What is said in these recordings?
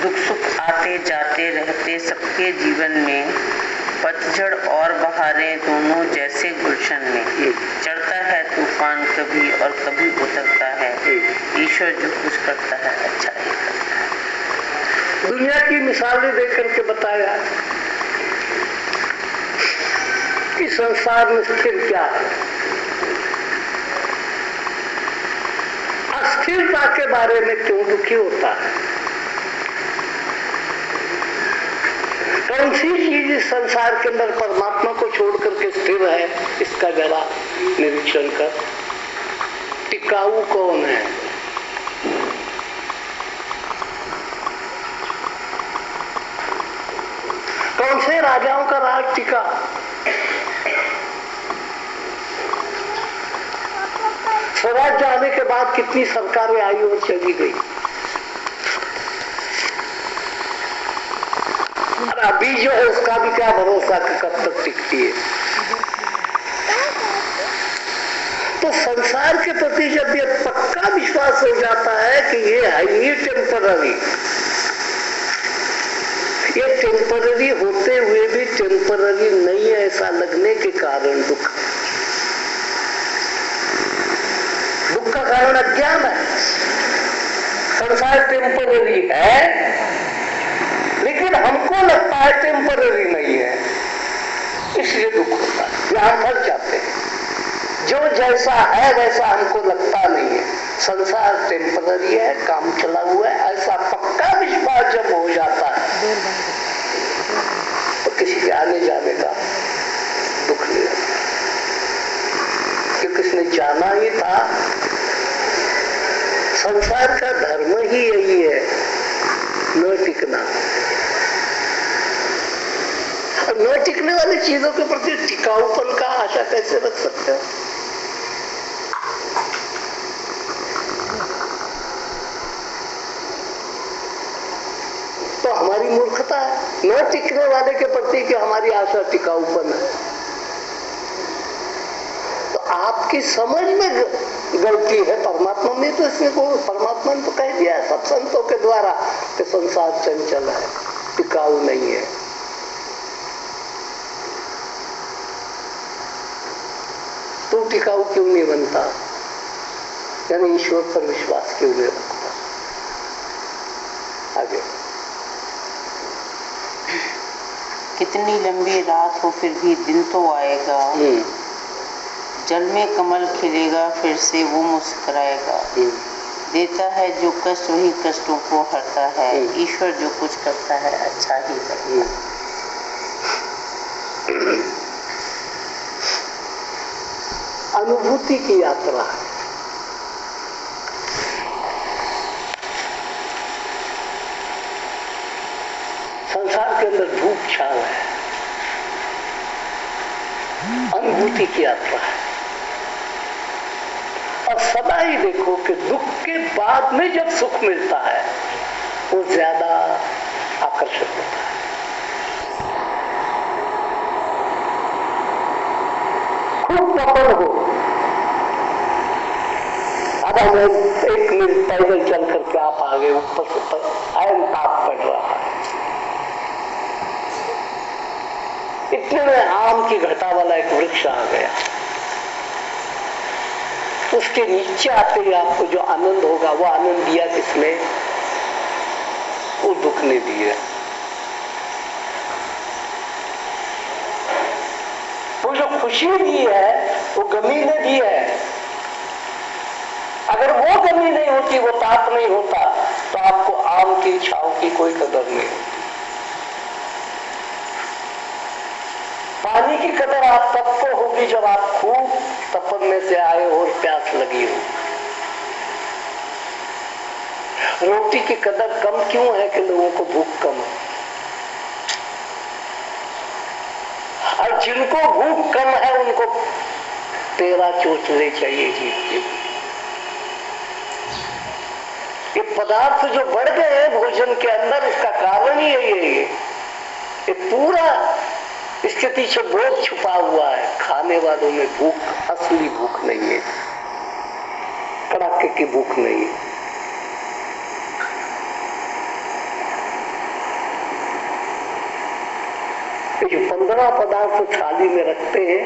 दुख सुख आते जाते रहते सबके जीवन में, पतझड़ और बहारें दोनों जैसे गुलशन में। चढ़ता है तूफान कभी और कभी उतरता है, ईश्वर जो कुछ करता है अच्छा ही करता है। दुनिया की मिसालें देकर के बताया कि संसार में स्थिर क्या है। अस्थिरता के बारे में क्यों दुखी होता है? कौन सी चीज इस संसार के अंदर परमात्मा को छोड़ करके स्थिर है, इसका जरा निरीक्षण कर। टिकाऊ कौन है? कौन से राजाओं का राज टिका? स्वराज जाने के बाद कितनी सरकारें आई और चली गई। और अभी जो है उसका भी क्या भरोसा कि कब तक टिकती है। तो संसार के प्रति जब ये पक्का विश्वास हो जाता है कि ये है ये टेम्पररी, ये टेम्पररी होते हुए भी टेम्पररी नहीं है ऐसा लगने के कारण दुख का कारण अज्ञान है। संसार टेम्पररी है लेकिन हमको लगता है टेम्पररी नहीं है, इसलिए दुख होता है। यहां फंस जाते हैं। जो जैसा है वैसा हमको लगता नहीं है। संसार टेम्पररी है, काम चला हुआ है, ऐसा पक्का विश्वास जब हो जाता है तो किसी के आने जाने का दुख नहीं होता, क्योंकि किसने जाना ही था। संसार का धर्म ही यही है, न टिकना। और न टिकने वाली चीजों के प्रति टिकाऊपन का आशा कैसे रख सकते हो? तो हमारी मूर्खता है न टिकने वाले के प्रति कि हमारी आशा टिकाऊपन है। तो आपकी समझ में गलती है, परमात्मा में तो इसमें को परमात्मा ने तो कह दिया है सब संतों के द्वारा कि संसार चंचल है, टिकाऊ नहीं है। तू टिकाऊ क्यों नहीं बनता? यानी ईश्वर पर विश्वास क्यों नहीं रखता? आगे। कितनी लंबी रात हो फिर भी दिन तो आएगा, जल में कमल खिलेगा फिर से वो मुस्कुराएगा। देता है जो कष्ट वही कष्टों को हरता है, ईश्वर जो कुछ करता है अच्छा ही करता है। अनुभूति की यात्रा है। संसार के अंदर धूप छाव है, अनुभूति की यात्रा है। और सदा ही देखो कि दुख के बाद में जब सुख मिलता है वो ज्यादा आकर्षक होता है। खूब तपन हो, अब हम 1 मिनट पैदल चल करके आप आगे ऊपर से आयन ताप पड़ रहा है, इतने में आम की घटा वाला एक वृक्ष आ गया, उसके नीचे आते ही आपको जो आनंद होगा वो आनंद दिया किसने? वो दुख ने दिया। वो जो खुशी दी है वो गमी ने दी है। अगर वो गमी नहीं होती, वो ताप नहीं होता, तो आपको आम की छाव की कोई कदर नहीं होती। पानी की कदर आप तब को होगी जब आप खूब तपन में से आए और प्यास लगी हो। रोटी की कदर कम क्यों है कि लोगों को भूख कम है, और जिनको भूख कम है उनको 13 चोचले चाहिए जीत के। ये पदार्थ जो बढ़ गए हैं भोजन के अंदर, इसका कारण ही है ये पूरा इसके पीछे बोध छुपा हुआ है। खाने वालों में भूख, असली भूख नहीं है, कड़ाके की भूख नहीं है। ये जो 15 पदार्थ थाली में रखते हैं,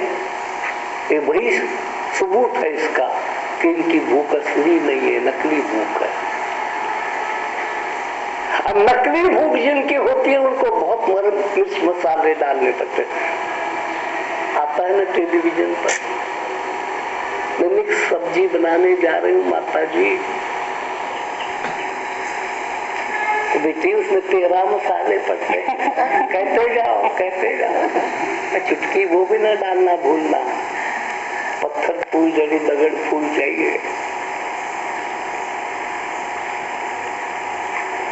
ये बड़ी सबूत है इसका कि इनकी भूख असली नहीं है, नकली भूख है। अब नकली भूख जिनकी होती है उनको बहुत मिर्च मसाले डालने पड़ते हैं। आता है ना टेलीविजन पर, मैं मिक्स सब्जी बनाने जा रही हूँ माता जी, तो बेटी उसमें 13 मसाले पड़ते कहते जाओ, चुटकी वो भी ना डालना भूलना, पत्थर फूल जड़ी दगड़ फूल चाहिए।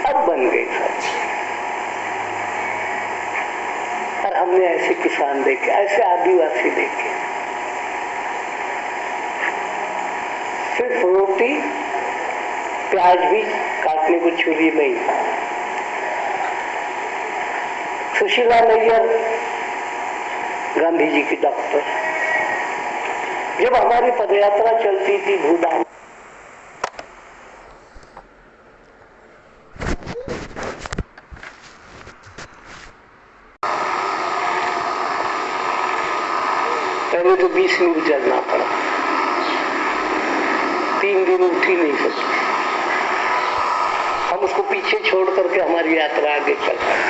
अब बन गई सब्जी। और हमने ऐसे किसान देखे, ऐसे आदिवासी देखे, सिर्फ रोटी प्याज भी काटने को छुरी नहीं। सुशीला नैयर गांधी जी की डॉक्टर, जब हमारी पदयात्रा चलती थी भूदान, पहले तो 20 मील चलना पड़ा, 3 दिन उठी नहीं सकी। हम उसको पीछे छोड़ करके हमारी यात्रा आगे चल पाए।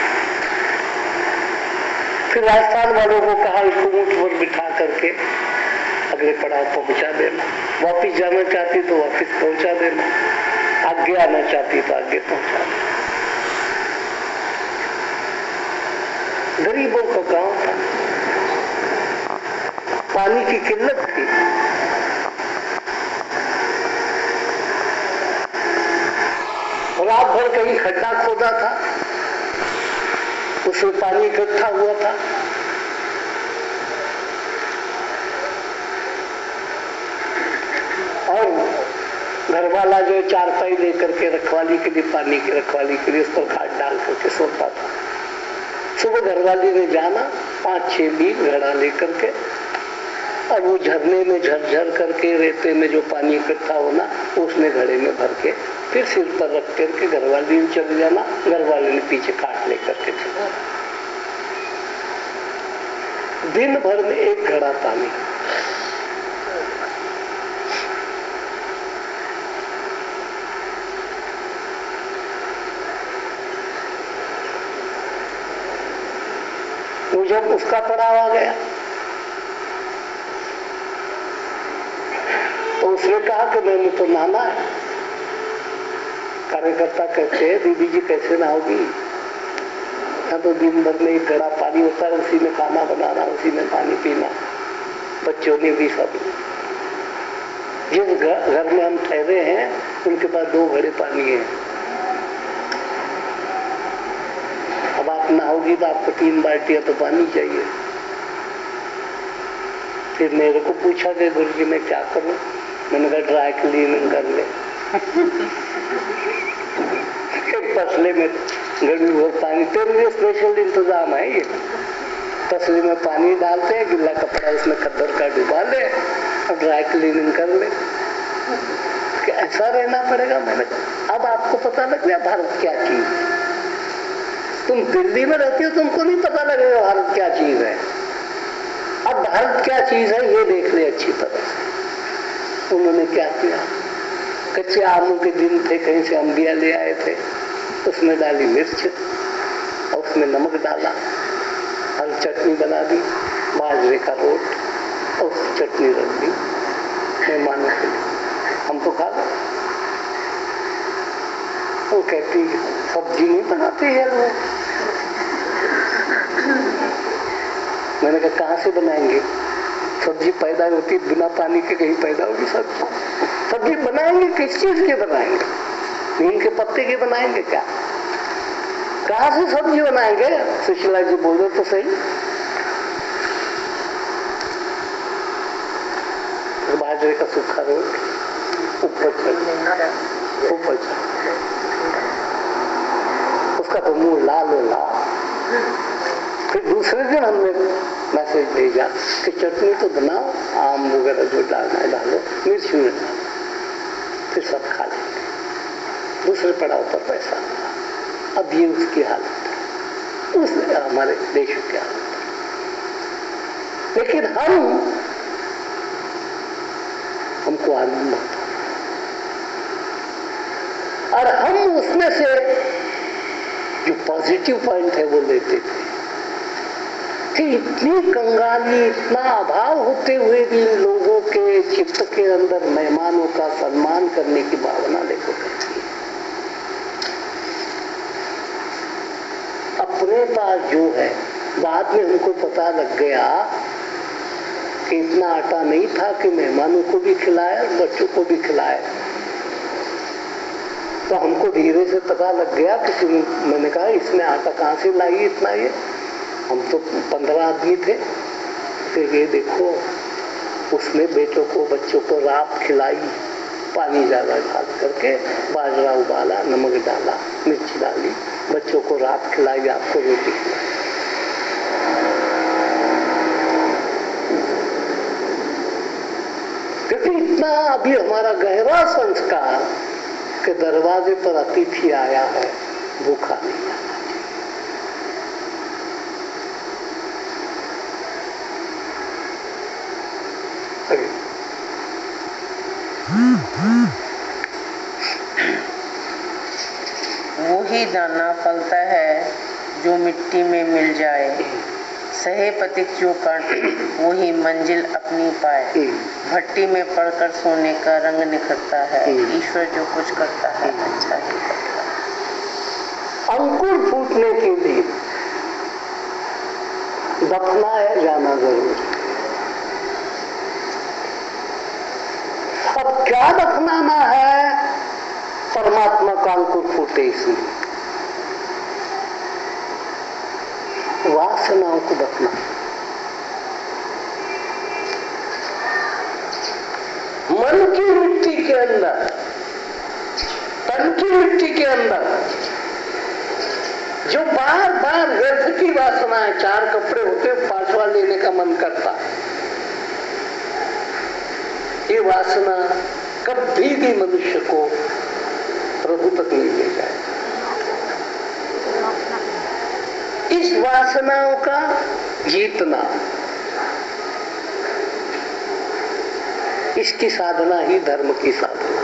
फिर राजस्थान वालों को कहा इसको ऊंट पर बिठा करके अगले पड़ाव पहुंचा देना, वापिस जाना चाहती तो वापिस पहुंचा देना, आगे आना चाहती तो आगे पहुंचा देना। गरीबों का गांव था, पानी की किल्लत थी, रात भर कहीं खड्डा खोदा था, उसमें पानी इकट्ठा हुआ था। और घरवाला जो चारपाई लेकर के रखवाली के लिए, पानी की रखवाली के लिए उस पर खाद डाल करके सोता था। सुबह घरवाली ने जाना 5-6 मील घड़ा लेकर के, और वो झरने में झरझर करके रेते में जो पानी इकट्ठा होना उसने घड़े में भर के फिर सिर पर रख करके घरवाली ने चले जाना, घरवाले ने पीछे काट लेकर के चला। दिन भर में 1 घड़ा पानी। वो जब उसका पड़ाव आ गया तो उसने कहा कि मैंने तो नहाना है। कार्यकर्ता कहते हैं दीदी जी कैसे नहाओगी, यहाँ तो दिन भर में 1 घड़ा पानी होता है, उसी में खाना बनाना, उसी में पानी पीना, बच्चों ने भी सब। जिस घर में हम ठहरे हैं उनके पास 2 घड़े पानी है। अब आप नहाओगी तो आपको 3 बाल्टियां तो पानी चाहिए। फिर मेरे को पूछा कि गुरु जी मैं क्या करूं, मैंने कहा ड्राई क्लीनिंग कर ले। तसले में गड़ी हुआ पानी, तेरे लिए स्पेशल इंतजाम है ये। तसले में पानी डालते हैं, गिल्ला कपड़ा उसमें खद्दर का डुबा ले और ड्राई क्लीनिंग कर ले। कि ऐसा रहना पड़ेगा। मैंने अब आपको पता लग गया भारत क्या चीज है। तुम दिल्ली में रहती हो, तुमको नहीं पता लगेगा भारत क्या चीज है। अब भारत क्या चीज है ये देख ले अच्छी तरह से। उन्होंने क्या किया, कच्चे आमों के दिन थे, कहीं से अंबिया ले आए थे, उसमें डाली मिर्च और उसमें नमक डाला और चटनी बना दी, बाजरे का रोट और चटनी रख दी मेहमानों के लिए। हम तो खा गए। वो कहती सब्जी नहीं बनाती है लोग। मैंने कहा कहाँ से बनाएंगे सब्जी, पैदा होती बिना पानी के कहीं पैदा होगी सब्जी। सब्जी बनाएंगे किस चीज के बनाएंगे, नीम के पत्ते के बनाएंगे क्या, कहाँ से सब्जी बनाएंगे। सुशीला जी बोलो तो सही। बाजरे का सूखा रोट ऊपर उसका तो मुंह लाल हो लाल। फिर दूसरे दिन हमने मैसेज भेजा कि चटनी तो बनाओ, आम वगैरह जो डालना है डालो, मिर्च में डालो, फिर सब खा लेंगे। दूसरे पड़ाव पर पैसा। अब ये उसकी हालत है, उसने हमारे देश की हालत है। लेकिन हमको आनंद आता और हम उसमें से जो पॉजिटिव पॉइंट है वो लेते थे कि इतनी कंगाली, इतना अभाव होते हुए भी लोगों के चित्त के अंदर मेहमानों का सम्मान करने की भावना देखो कैसी है। अपने पास जो है, बाद में हमको पता लग गया कि इतना आटा नहीं था कि मेहमानों को भी खिलाए और बच्चों को भी खिलाए। तो हमको धीरे से पता लग गया कि मैंने कहा इसने आटा कहाँ से लाई इतना, ये हम तो 15 आदमी थे। फिर ये देखो उसने बेटों को बच्चों को रात खिलाई, पानी ज्यादा डाल करके, बाजरा उबाला, नमक डाला, मिर्च डाली, बच्चों को रात खिलाई, आपको रोटी खिलाई। क्योंकि इतना अभी हमारा गहरा संस्कार के दरवाजे पर अतिथि आया है, भूखा नहीं आना। वही दाना फलता है जो मिट्टी में मिल जाए, सहे पथिक जो काटे वही मंजिल अपनी पाए। भट्टी में पड़कर सोने का रंग निखरता है, ईश्वर जो कुछ करता है अच्छा ही करता है। अंकुर फूटने के लिए दफना है जाना जरूर। अब क्या दफनाना है? परमात्मा का अंकुर फूटे इसलिए वासनाओं को दफना। मन की मिट्टी के अंदर, तन की मिट्टी के अंदर जो बार बार व्यर्थ की वासना है, 4 कपड़े होते 5वां लेने का मन करता, ये वासना कभी भी मनुष्य को प्रभु तक नहीं ले जाए। इस वासनाओं का जीतना, इसकी साधना ही धर्म की साधना।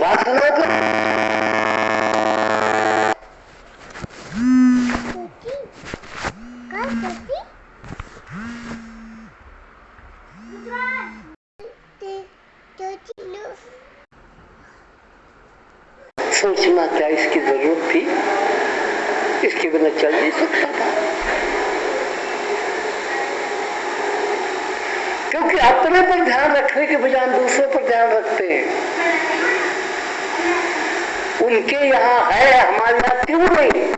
वासनाओं का सोचना क्या इसकी जरूरत थी, इसके बिना चल नहीं सकता था। क्योंकि अपने पर ध्यान रखने के बजाय दूसरों पर ध्यान रखते हैं। उनके यहाँ है, हमारे यहाँ क्यों नहीं?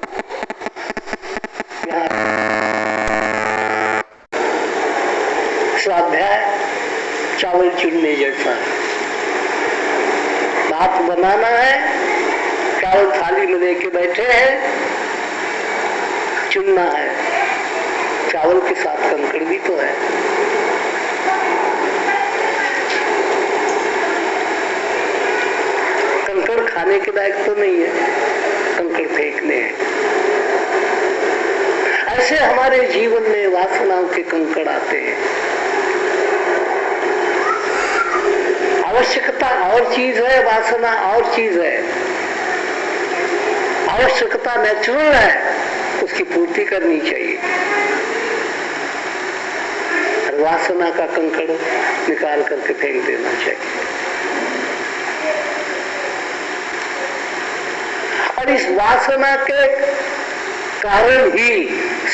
स्वाध्याय चावल चुनने जैसा है। बात बनाना है, चावल थाली में लेके बैठे हैं, चुनना है। चावल के साथ कंकड़ भी तो है। कंकड़ खाने के लायक तो नहीं है, कंकड़ फेंकने हैं। ऐसे हमारे जीवन में वासनाओं के कंकड़ आते हैं। आवश्यकता और चीज है, वासना और चीज है। आवश्यकता नेचुरल है, उसकी पूर्ति करनी चाहिए। और वासना का कंकड़ निकाल करके फेंक देना चाहिए। और इस वासना के कारण ही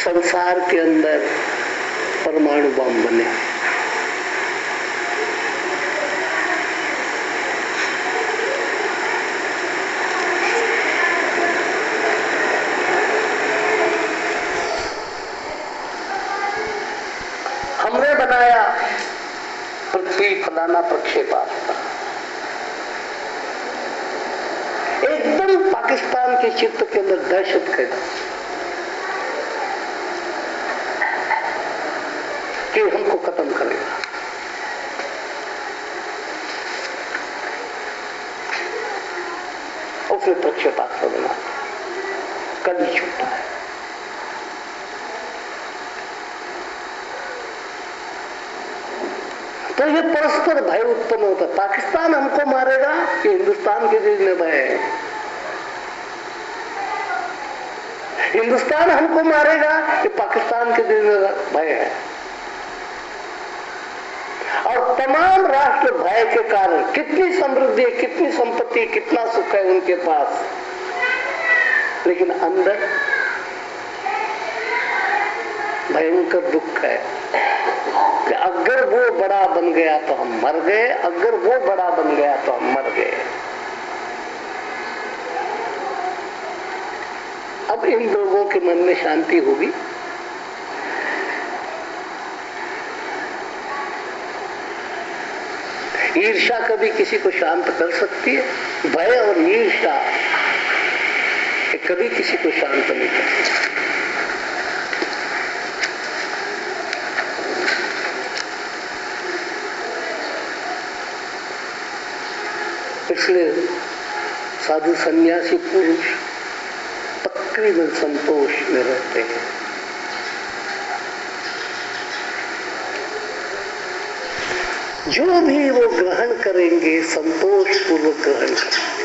संसार के अंदर परमाणु बम बने। हमने बनाया पृथ्वी फलाना प्रक्षेपास्त्र, एकदम पाकिस्तान के चित्त के अंदर दहशत पैदा कि हमको खत्म करेगा। उसने प्रक्षेपास्त्र बना, कल ही छूटा है। तो ये परस्पर भय उत्पन्न होता है। पाकिस्तान हमको मारेगा कि हिंदुस्तान के दिल में भय है, हिंदुस्तान हमको मारेगा कि पाकिस्तान के दिल में भय है। और तमाम राष्ट्र भय के कारण कितनी समृद्धि, कितनी संपत्ति, कितना सुख है उनके पास, लेकिन अंदर भयंकर दुख है कि अगर वो बड़ा बन गया तो हम मर गए, अगर वो बड़ा बन गया तो हम मर गए। अब इन लोगों के मन में शांति होगी? ईर्ष्या कभी किसी को शांत कर सकती है? भय और ईर्ष्या कभी किसी को शांत नहीं कर सकती। इसलिए साधु सन्यासी पुरुष तकरीबन संतोष में रहते हैं। जो भी वो ग्रहण करेंगे संतोष पूर्वक ग्रहण करेंगे,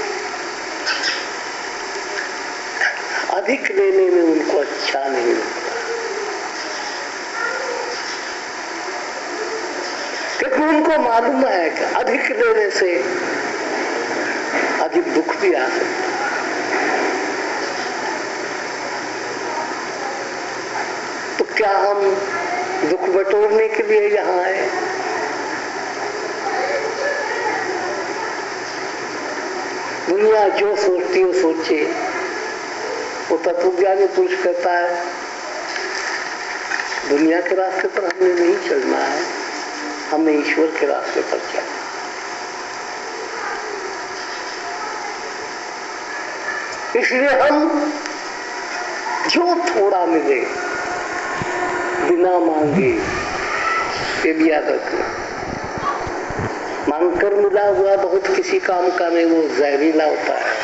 अधिक लेने में उनको अच्छा नहीं लगता, क्योंकि उनको मालूम है कि अधिक लेने से अधिक दुख भी आ सकता है। तो क्या हम दुख बटोरने के लिए यहाँ आए? दुनिया जो सोचती हो सोचे। वो तत्वज्ञानी पुरुष कहता है दुनिया के रास्ते पर हमें नहीं चलना है, हमें ईश्वर के रास्ते पर चलना। इसलिए हम जो थोड़ा मिले बिना मांगे, ये भी याद रखना। मांगकर मिला हुआ बहुत किसी काम का नहीं, वो जहरीला होता है।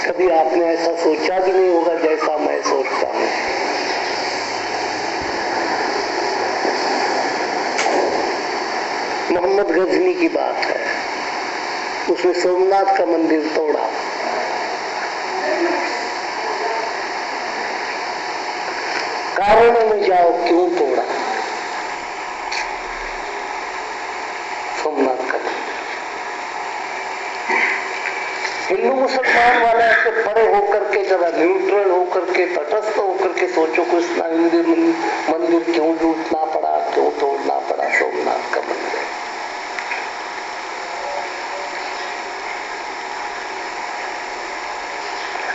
कभी आपने ऐसा सोचा भी नहीं होगा जैसा मैं सोचता हूँ। मोहम्मद गजनी की बात है, उसने सोमनाथ का मंदिर तोड़ा। कारणों में जाओ क्यों तोड़ा सोमनाथ का मंदिर? हिंदू मुसलमान वाले ऐसे परे होकर के, जरा न्यूट्रल होकर के, तटस्थ होकर के सोचो कि इतना मंदिर क्यों लूटना पड़ा, क्यों तोड़ना पड़ा सोमनाथ का मंदिर?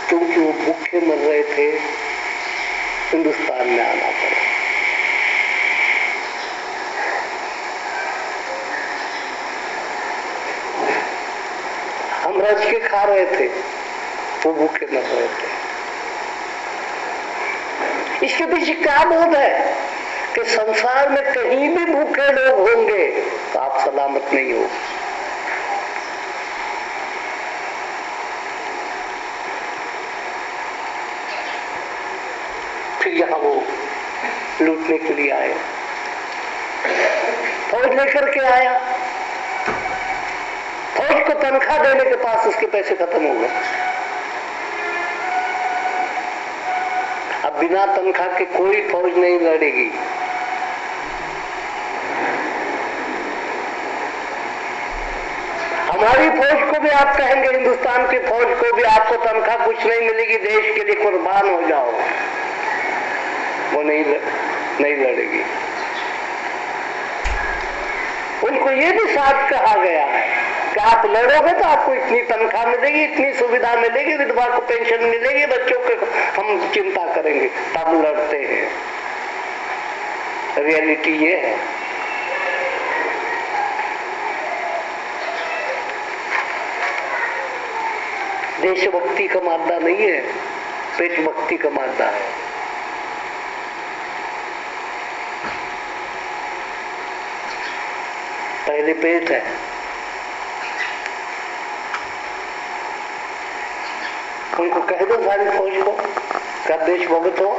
क्योंकि वो भूखे मर रहे थे, हिंदुस्तान में आना पड़ा। हम रज के खा रहे थे, वो भूखे मर रहे थे। इसके पीछे क्या बोध है कि संसार में कहीं भी भूखे लोग होंगे तो आप सलामत नहीं हो। फिर यहां वो लूटने के लिए आए, फौज लेकर के आया, फौज को तनख्वाह देने के पास उसके पैसे खत्म हो गए। अब बिना तनख्वाह के कोई फौज नहीं लड़ेगी। हमारी फौज को भी आप कहेंगे, हिंदुस्तान की फौज को भी, आपको तनख्वाह कुछ नहीं मिलेगी, देश के लिए कुर्बान हो जाओ, वो नहीं लड़ेगी। उनको ये भी साथ कहा गया है कि आप लड़ोगे तो आपको इतनी तनख्वाह मिलेगी, इतनी सुविधा मिलेगी, विधवा को पेंशन मिलेगी, बच्चों के हम चिंता करेंगे, तब लड़ते हैं। रियलिटी ये है। देशभक्ति का मादा नहीं है, पेट भक्ति का मादा है। पहले पेट है। उनको कह दो सारी फौज को, क्या देश भगत हो,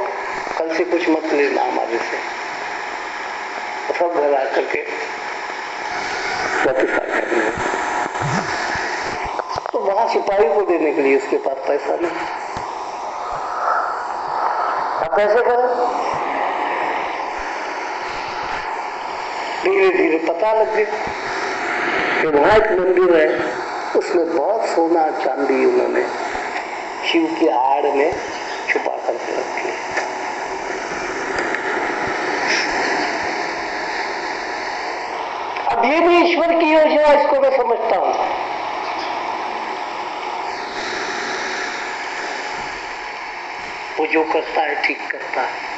कल से कुछ मत लेना हमारे से। सब घर आकर के वापिस आ गए। तो वहां सिपाही को देने के लिए उसके पास पैसा नहीं। अब कैसे करें? धीरे धीरे पता लग गया कि वहां एक मंदिर है, उसमें बहुत सोना चांदी उन्होंने शिव की आड़ में छुपा करके रखी है। अब ये भी ईश्वर की योजना, इसको मैं समझता हूं। वो जो करता है ठीक करता है।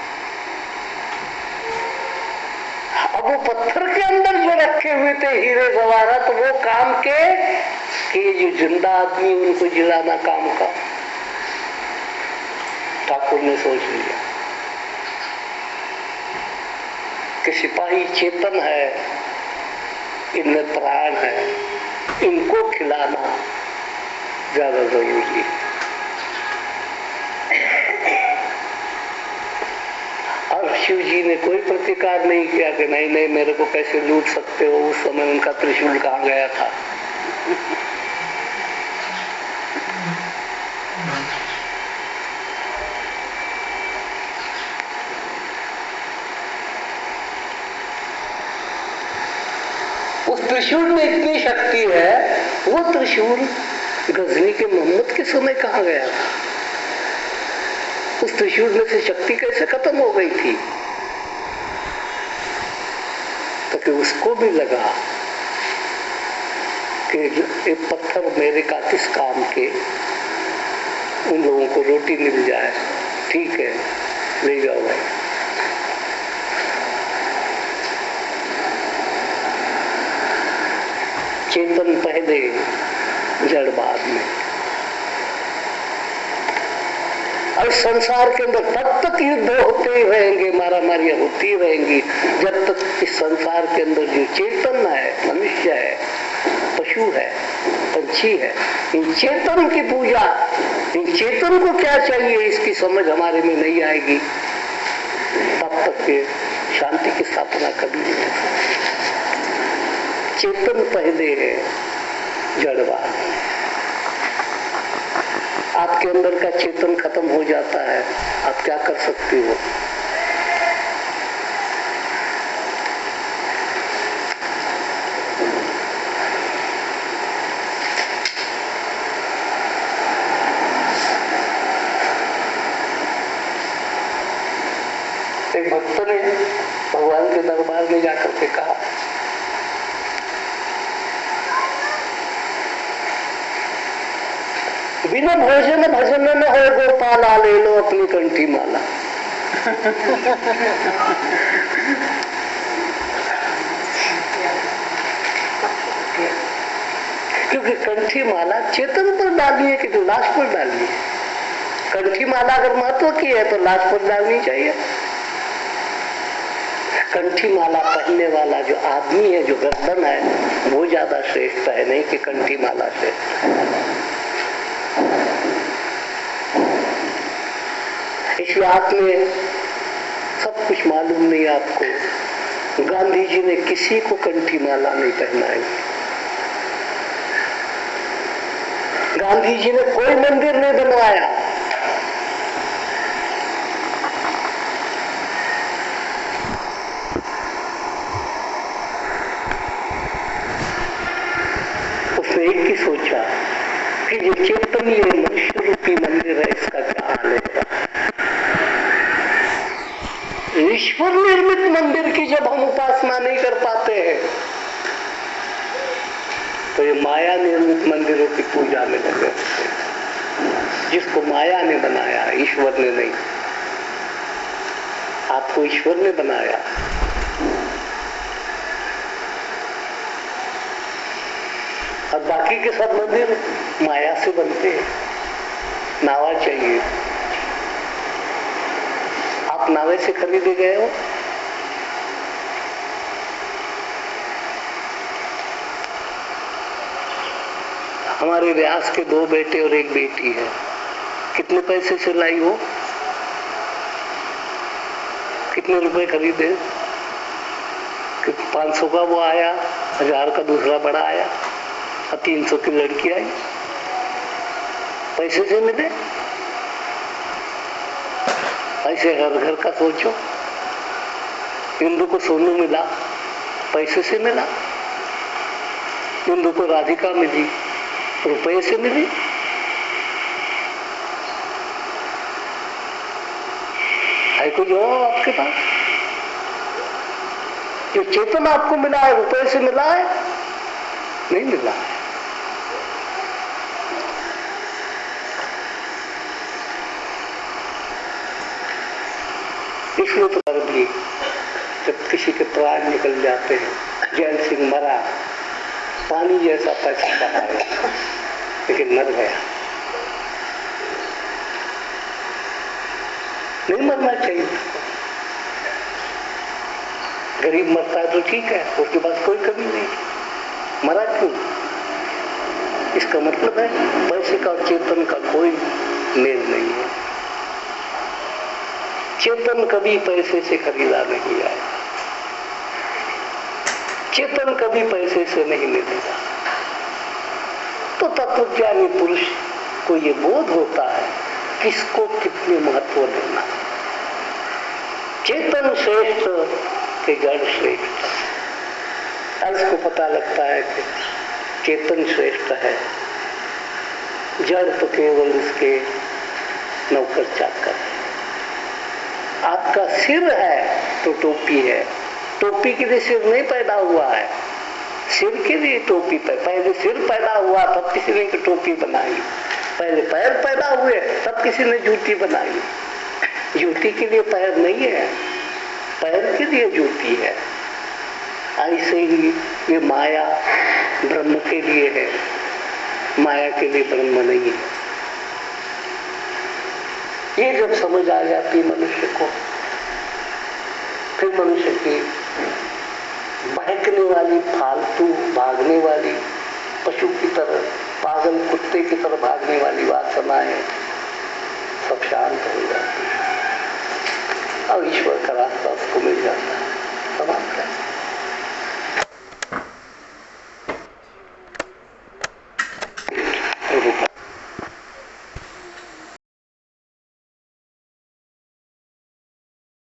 अब वो पत्थर के अंदर जो रखे हुए थे हीरे जवाहरात, तो वो काम के कि जो जिंदा आदमी उनको जिलाना काम का। ठाकुर ने सोच लिया कि सिपाही चेतन है, इनमें प्राण है, इनको खिलाना ज्यादा जरूरी है। और शिव जी ने कोई प्रतिकार नहीं किया कि नहीं नहीं मेरे को कैसे लूट सकते हो। उस समय उनका त्रिशूल कहाँ गया था। उस त्रिशूल में इतनी शक्ति है, वो त्रिशूल गजनी के मोहम्मद के समय कहाँ गया था। उस त्रिशूल में से शक्ति कैसे खत्म हो गई थी। तो उसको भी लगा कि एक पत्थर मेरे का किस काम के, उन लोगों को रोटी मिल जाए, ठीक है ले जाओ भाई। चेतन पहले जड़ बाद में। और संसार के अंदर तब तक युद्ध होते ही रहेंगे, मारामारियां होती ही रहेंगी, जब तक इस संसार के अंदर जो चेतन है, मनुष्य है, पशु है, पंछी है, इन चेतन की पूजा, इन चेतन को क्या चाहिए इसकी समझ हमारे में नहीं आएगी, तब तक ये शांति की स्थापना कभी नहीं हो सकती। चेतन पहले है, जड़ बाद। आपके अंदर का चेतन खत्म हो जाता है, आप क्या कर सकते हो। एक भक्त ने भगवान के दरबार में जाकर के कहा, बिना भोजन भजन न हो गोपाला, ले लो अपनी कंठी माला। क्योंकि कंठी माला चेतन पर डाली है कि तो लाश पर डाली है। कंठी माला अगर महत्व की है तो लाश पर डालनी चाहिए। कंठी माला पहनने वाला जो आदमी है, जो गर्दन है, वो ज्यादा श्रेष्ठ है, नहीं कि कंठी माला श्रेष्ठ है। इसलिए आपने सब कुछ मालूम नहीं आपको। गांधी जी ने किसी को कंठी माला नहीं पहनाई। गांधी जी ने कोई मंदिर नहीं बनवाया। उसने एक ही सोचा कि ये चेतन, ये मनुष्य रूपी मंदिर है, इसका क्या हाल होगा। ईश्वर निर्मित मंदिर की जब हम उपासना नहीं कर पाते हैं, तो ये माया निर्मित मंदिरों की पूजा में लगे। जिसको माया ने बनाया, ईश्वर ने नहीं। आपको ईश्वर ने बनाया। और बाकी के सब मंदिर माया से बनते हैं। नावा चाहिए, आप नावे से खरीदे गए हो। हमारे व्यास के 2 बेटे और 1 बेटी है। कितने पैसे से लाई हो? कितने रुपए खरीदे? कि 500 का वो आया, 1000 का दूसरा बड़ा आया और 300 की लड़की आई। पैसे से मिले। ऐसे हर घर का सोचो। इंदु को सोनू मिला, पैसे से मिला। इंदु को राधिका मिली, रुपये से मिली। है कोई जवाब आपके पास? जो चेतन आपको मिला है रुपये से मिला है? नहीं मिला है। इसलिए तो भी जब किसी के प्राण निकल जाते हैं, जैल सिंह मरा, पानी जैसा पैसा बहाया, लेकिन मर गया। नहीं मरना चाहिए। गरीब मरता है तो ठीक है, उसके पास कोई कमी नहीं, मरा क्यों? इसका मतलब है पैसे का और चेतन का कोई मेल नहीं है। चेतन कभी पैसे से खरीदा नहीं आया, चेतन कभी पैसे से नहीं मिलेगा। तो तत्वज्ञानी पुरुष को ये बोध होता है किसको कितने महत्व देना। चेतन श्रेष्ठ के जड़ श्रेष्ठ। अर्थ को पता लगता है कि चेतन श्रेष्ठ है, जड़ तो केवल उसके नौकर चाकर है। आपका सिर है तो टोपी है, टोपी के लिए सिर नहीं पैदा हुआ है, सिर के लिए टोपी पहले सिर पैदा हुआ तब किसी ने टोपी बनाई, पहले पैर पैदा हुए तब किसी ने जूती बनाई। जूती के लिए पैर नहीं है, पैर के लिए जूती है। ऐसे ही ये माया ब्रह्म के लिए है, माया के लिए ब्रह्म नहीं है। ये जब समझ आ जाती मनुष्य को, फिर मनुष्य की बहकने वाली, फालतू भागने वाली, पशु की तरह, पागल कुत्ते की तरह भागने वाली वासनाएं सब शांत हो जाती है और ईश्वर का रास्ता उसको मिल जाता है।